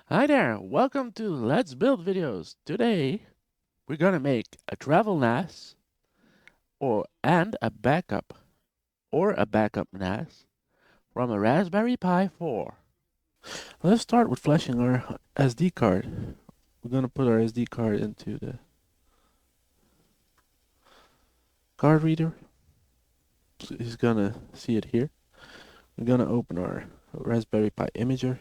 Hi there, welcome to Let's Build Videos. Today, we're gonna make a travel NAS and a backup NAS from a Raspberry Pi 4. Let's start with flashing our SD card. We're gonna put our SD card into the card reader. He's gonna see it here. We're gonna open our Raspberry Pi imager.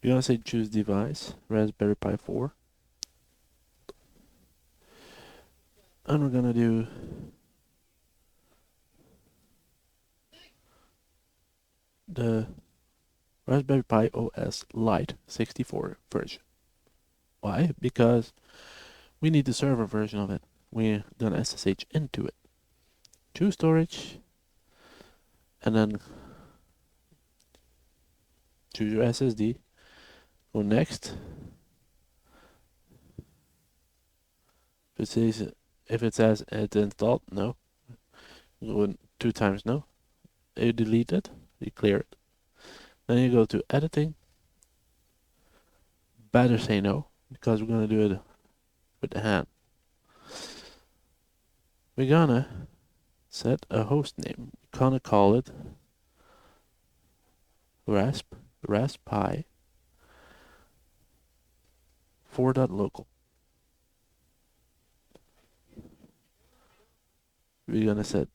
We're gonna say choose device, Raspberry Pi 4. And we're gonna do the Raspberry Pi OS Lite 64 version. Why? Because we need the server version of it. We're gonna SSH into it. Choose storage, and then choose your SSD. Go next. If it says it's installed, no. Go 2 times no. You delete it, you clear it. Then you go to editing. Better say no, because we're gonna do it with the hand. We're gonna set a host name. We're gonna call it rasppi 4.local. We're gonna set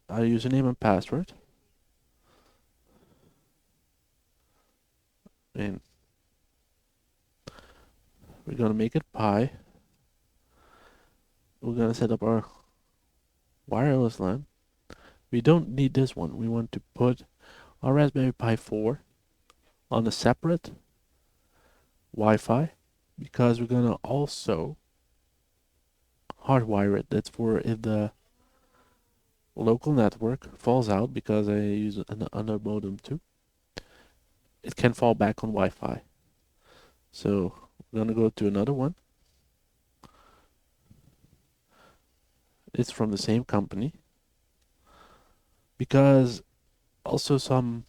our username and password. And we're gonna make it pi. We're gonna set up our wireless LAN. We don't need this one. We want to put our Raspberry Pi 4 on a separate Wi-Fi because we're gonna also hardwire it. That's for if the local network falls out, because I use another modem too. It can fall back on Wi-Fi. So we're gonna go to another one. It's from the same company, because also some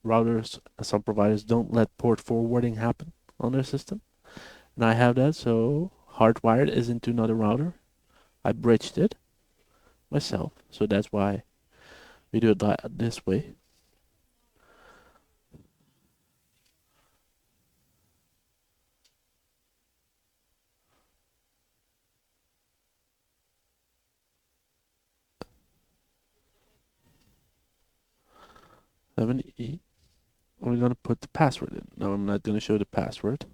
routers, some providers don't let port forwarding happen on their system. And I have that, so hardwired is into another router. I bridged it myself, so that's why we do it this way. .7e. We're gonna put the password in. No, I'm not gonna show the password.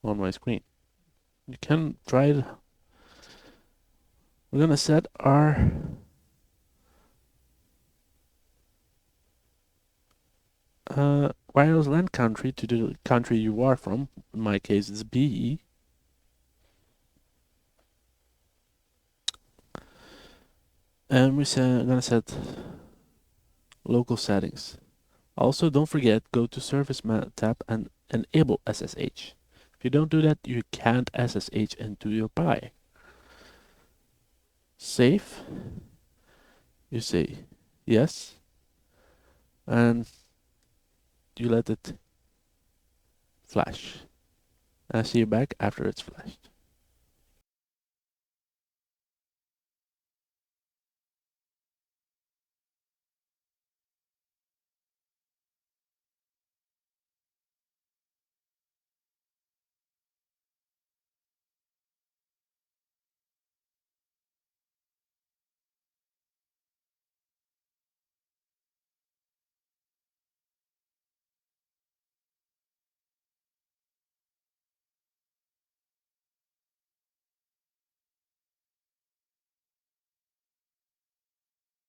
On my screen. You can try it. We're gonna set our wireless LAN country to the country you are from. In my case, it's BE. And we're gonna set local settings. Also, don't forget, go to Service tab and enable SSH. If you don't do that, you can't SSH into your Pi. Save. You say yes. And you let it flash. I'll see you back after it's flashed.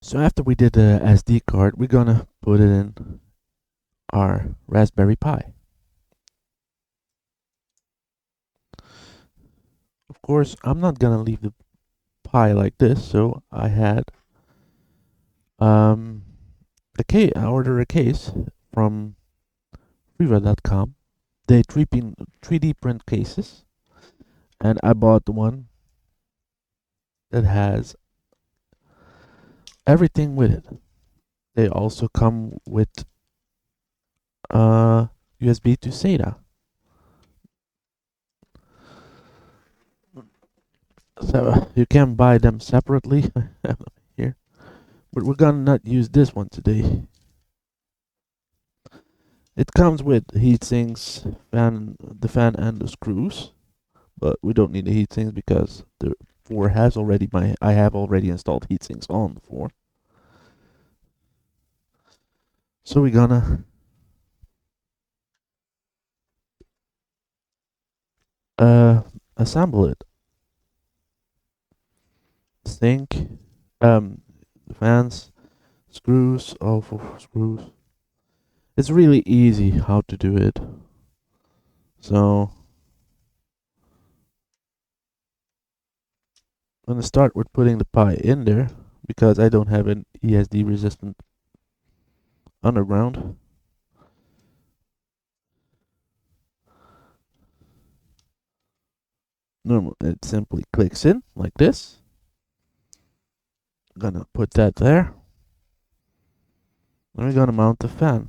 So after we did the SD card, we're gonna put it in our Raspberry Pi. Of course, I'm not gonna leave the Pi like this, so I had I ordered a case from freeware.com. They 3D print cases, and I bought the one that has everything with it. They also come with USB to SATA. So you can buy them separately. I have them here, but we're gonna not use this one today. It comes with heat sinks, the fan and the screws, but we don't need the heat sinks because the 4 has already I have already installed heat sinks on the 4. So we're gonna assemble it. Sink, the fans, screws, all 4 screws. It's really easy how to do it. So I'm gonna start with putting the pie in there because I don't have an ESD resistant underground. Normally it simply clicks in like this. Gonna put that there. And we're gonna mount the fan.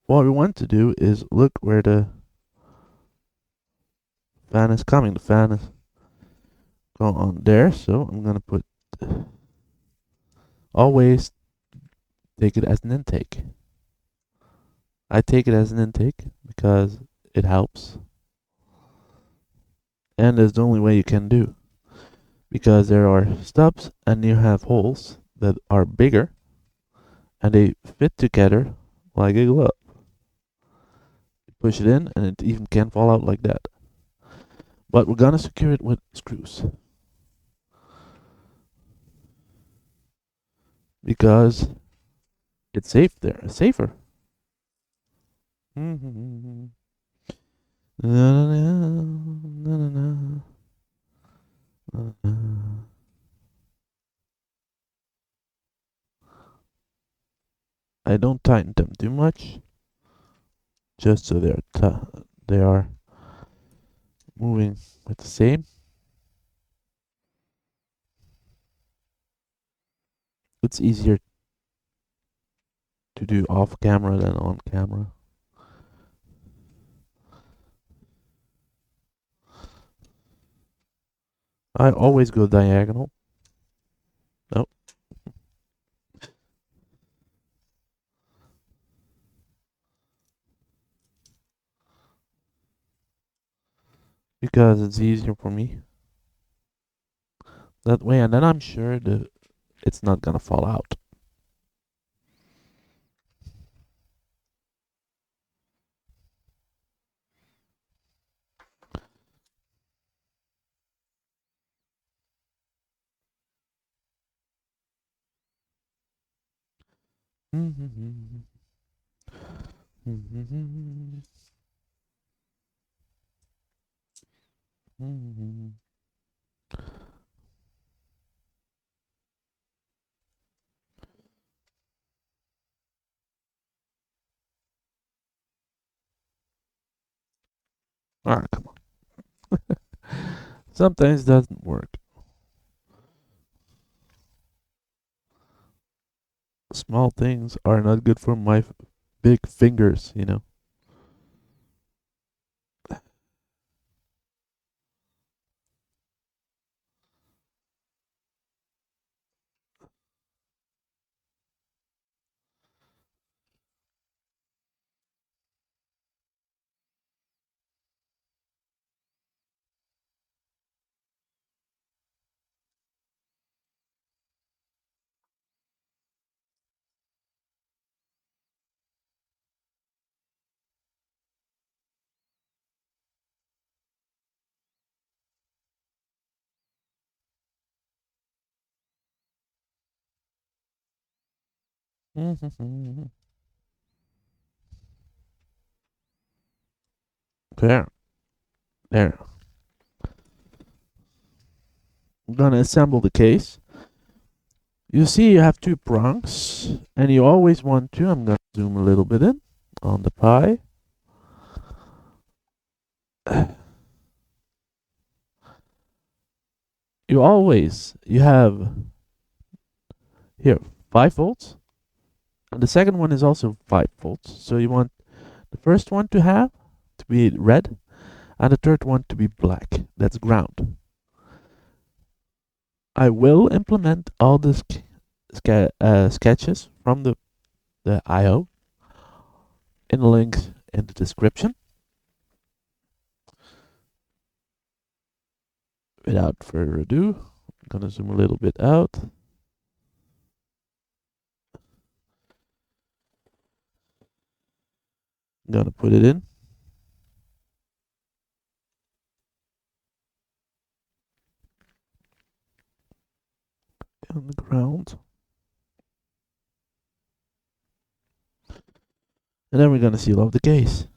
What we want to do is look where the fan is coming. The fan is going on there, so I'm gonna put always take it as an intake. I take it as an intake because it helps. And it's the only way you can do. Because there are stubs and you have holes that are bigger and they fit together like a glove. You push it in and it even can fall out like that. But we're gonna secure it with screws. Because it's safe there. It's safer. I don't tighten them too much, just so they are moving with the same. It's easier to do off camera than on camera. I always go diagonal. Nope. Because it's easier for me that way, and then I'm sure that it's not gonna fall out. Alright, come on. Sometimes it doesn't work. Small things are not good for my big fingers, you know. There. There. I'm gonna assemble the case. You see you have 2 prongs, and you always want to, I'm gonna zoom a little bit in on the Pi. You have here 5 volts, and the second one is also 5 volts. So you want the first one to be red, and the third one to be black. That's ground. I will implement all the sketches from the IO in the links in the description. Without further ado, I'm gonna zoom a little bit out. I'm gonna put it in. On the ground. And then we're gonna seal off the case.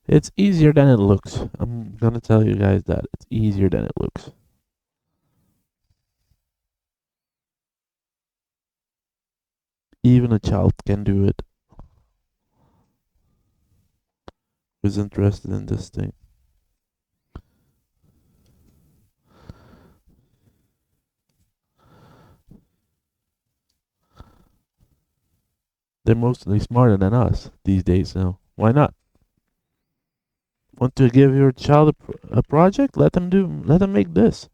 It's easier than it looks. I'm gonna tell you guys that. It's easier than it looks. Even a child can do it who's interested in this thing. They're mostly smarter than us these days, so why not? Want to give your child a project? Let them make this.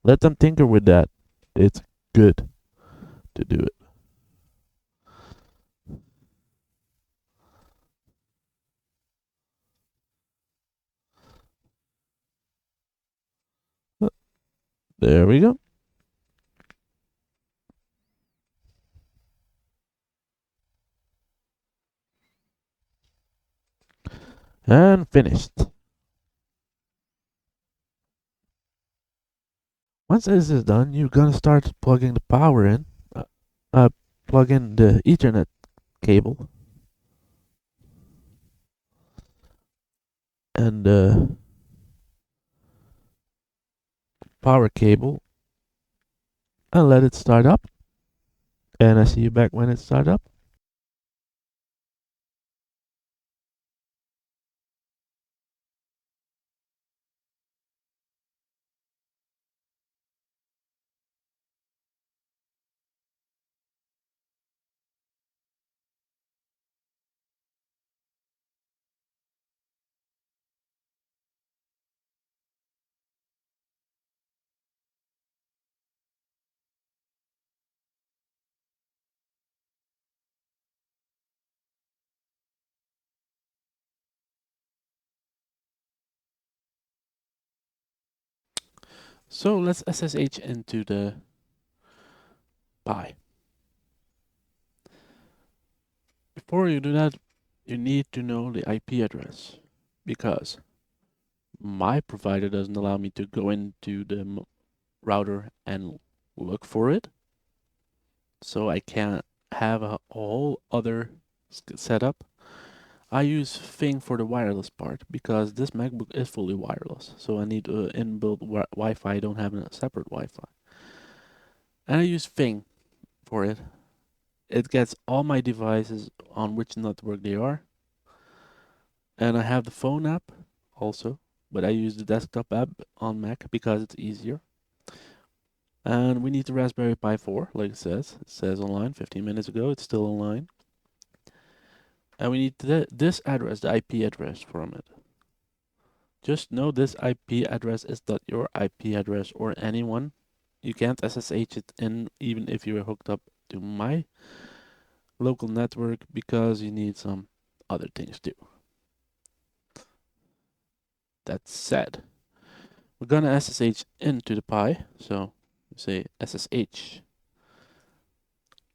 Let them tinker with that. It's good to do it. There we go. And finished. Once this is done, you're gonna start plugging the power in. Plug in the Ethernet cable and the power cable and let it start up. And I see you back when it starts up. So let's SSH into the Pi. Before you do that, you need to know the IP address because my provider doesn't allow me to go into the router and look for it. So I can't have a whole other setup. I use Thing for the wireless part because this MacBook is fully wireless. So I need inbuilt Wi-Fi. I don't have a separate Wi-Fi. And I use Thing for it. It gets all my devices on which network they are. And I have the phone app also, but I use the desktop app on Mac because it's easier. And we need the Raspberry Pi 4, like it says. It says online 15 minutes ago. It's still online. And we need this address, the IP address from it. Just know this IP address is not your IP address or anyone. You can't SSH it in even if you're hooked up to my local network because you need some other things too. That said, we're gonna SSH into the Pi. So say SSH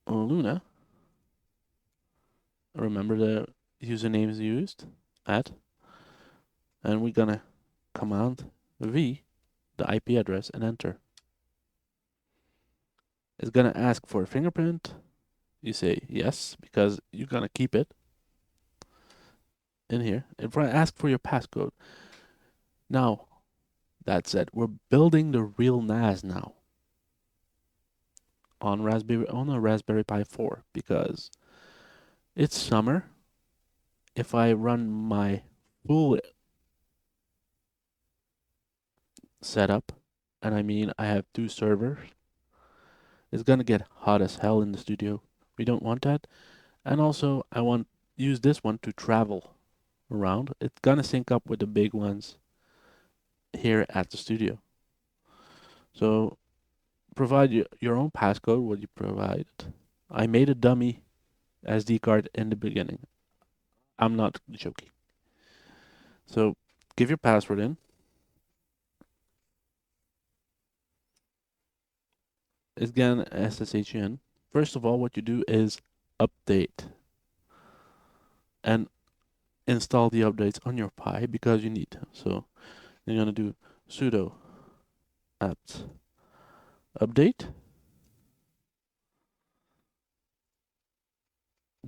Luna. Remember the usernames used at, and we're gonna command V the IP address and enter. It's gonna ask for a fingerprint. You say yes because you're gonna keep it in here. If I ask for your passcode, now that said, we're building the real NAS now on a Raspberry Pi 4 because it's summer. If I run my full setup, and I mean I have 2 servers, it's gonna get hot as hell in the studio. We don't want that. And also I want use this one to travel around. It's gonna sync up with the big ones here at the studio. So provide your own passcode, what you provided. I made a dummy SD card in the beginning. I'm not joking. So give your password in. It's gonna SSH in. First of all, what you do is update and install the updates on your Pi because you need them. So you're gonna do sudo apt update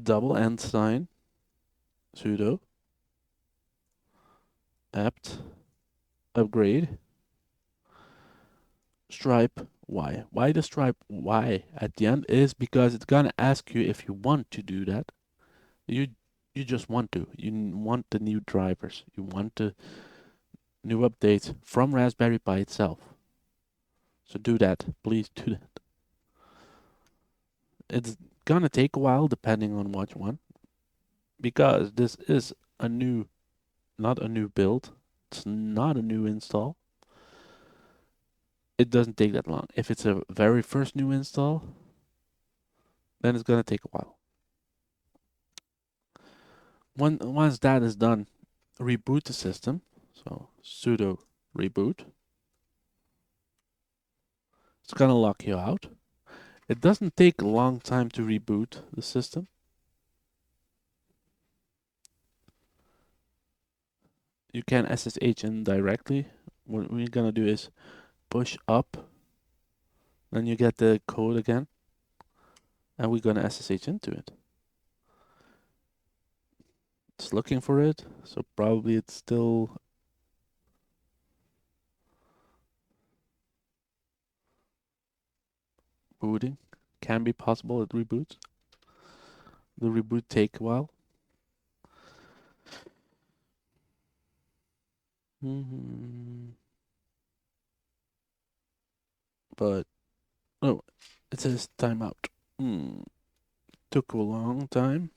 double and sign sudo apt upgrade stripe y. Why the stripe y at the end is because it's gonna ask you if you want to do that. You you just want to. You want the new drivers. You want the new updates from Raspberry Pi itself. So do that. Please do that. It's gonna take a while depending on what you want because this is a new, not a new build. It's not a new install. It doesn't take that long. If it's a very first new install, then it's gonna take a while. Once that is done, reboot the system. So sudo reboot. It's gonna lock you out. It doesn't take a long time to reboot the system. You can SSH in directly. What we're gonna do is push up, then you get the code again, and we're gonna SSH into it. It's looking for it, so probably it's still booting. Can be possible it reboots. The reboot take a while. But oh, it says timeout. Took a long time.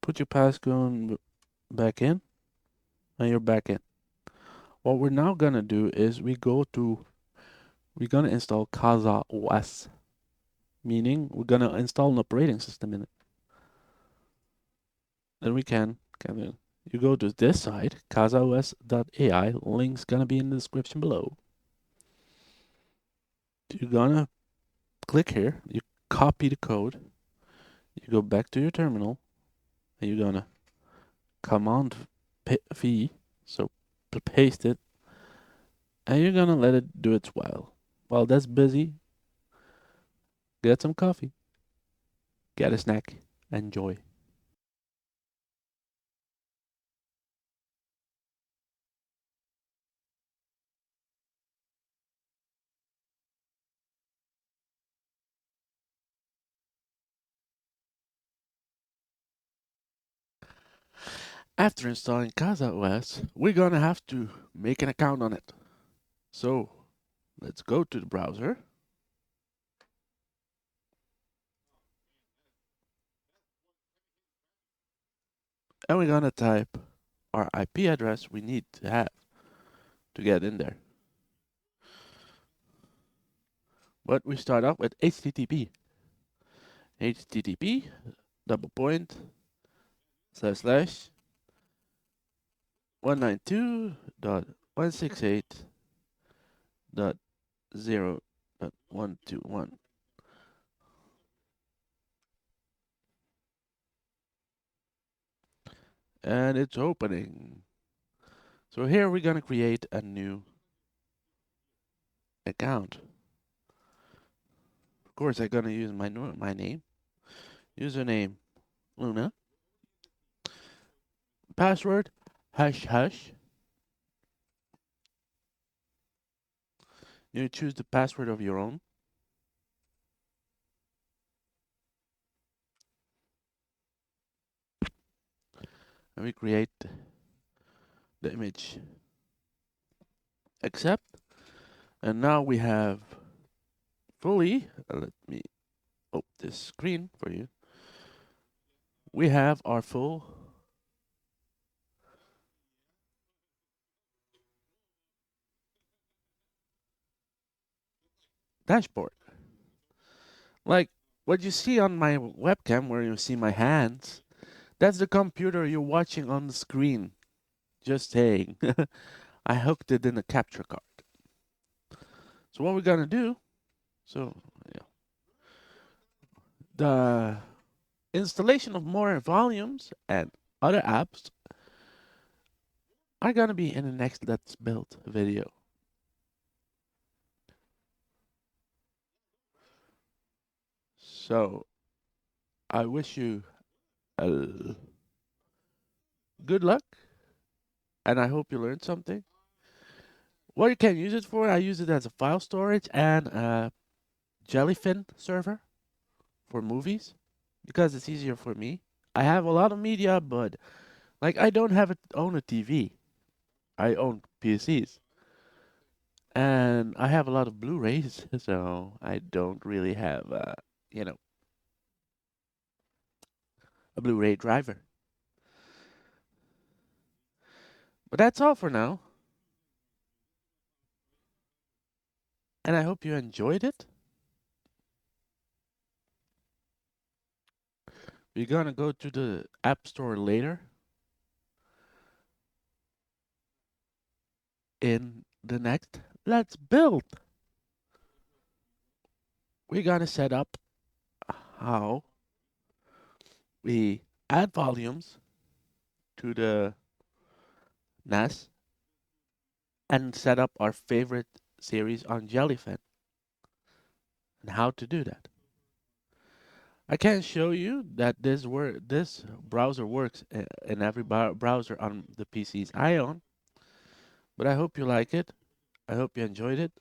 Put your passcode back in, and you're back in. What we're now gonna do is we're gonna install Casa OS, meaning we're gonna install an operating system in it. Then we can you go to this site, casaos.ai, link's gonna be in the description below. You're gonna click here, you copy the code, you go back to your terminal, and you're gonna command V, so paste it, and you're gonna let it do its while. While that's busy, get some coffee, get a snack, enjoy. After installing Casa OS, we're gonna have to make an account on it. So let's go to the browser. And we're gonna type our IP address we need to have to get in there. But we start off with http double point / 192.168.0.121. and it's opening. So here we're gonna create a new account. Of course, I'm gonna use my name, username Luna, password hash hash. You choose the password of your own. And we create the image. Accept. And now we have fully, let me open this screen for you. We have our full dashboard. Like what you see on my webcam where you see my hands, that's the computer you're watching on the screen. Just saying. I hooked it in a capture card. So what we're gonna do, so yeah, the installation of more volumes and other apps are gonna be in the next Let's Build video. So I wish you good luck, and I hope you learned something. What you can use it for, I use it as a file storage and a Jellyfin server for movies because it's easier for me. I have a lot of media, but like I don't have it own a TV. I own PCs. And I have a lot of Blu-rays, so I don't really have you know, a Blu-ray driver. But that's all for now, and I hope you enjoyed it. We're gonna go to the App Store later in the next Let's Build. We're gonna set up how we add volumes to the NAS and set up our favorite series on Jellyfin and how to do that. I can show you that this browser works in every browser on the PCs I own, but I hope you like it. I hope you enjoyed it.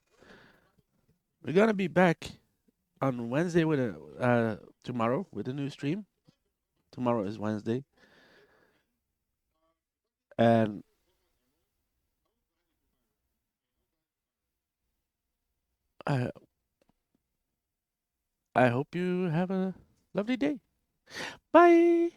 We're gonna be back on Wednesday with a tomorrow with a new stream. Tomorrow is Wednesday, and I I hope you have a lovely day. Bye.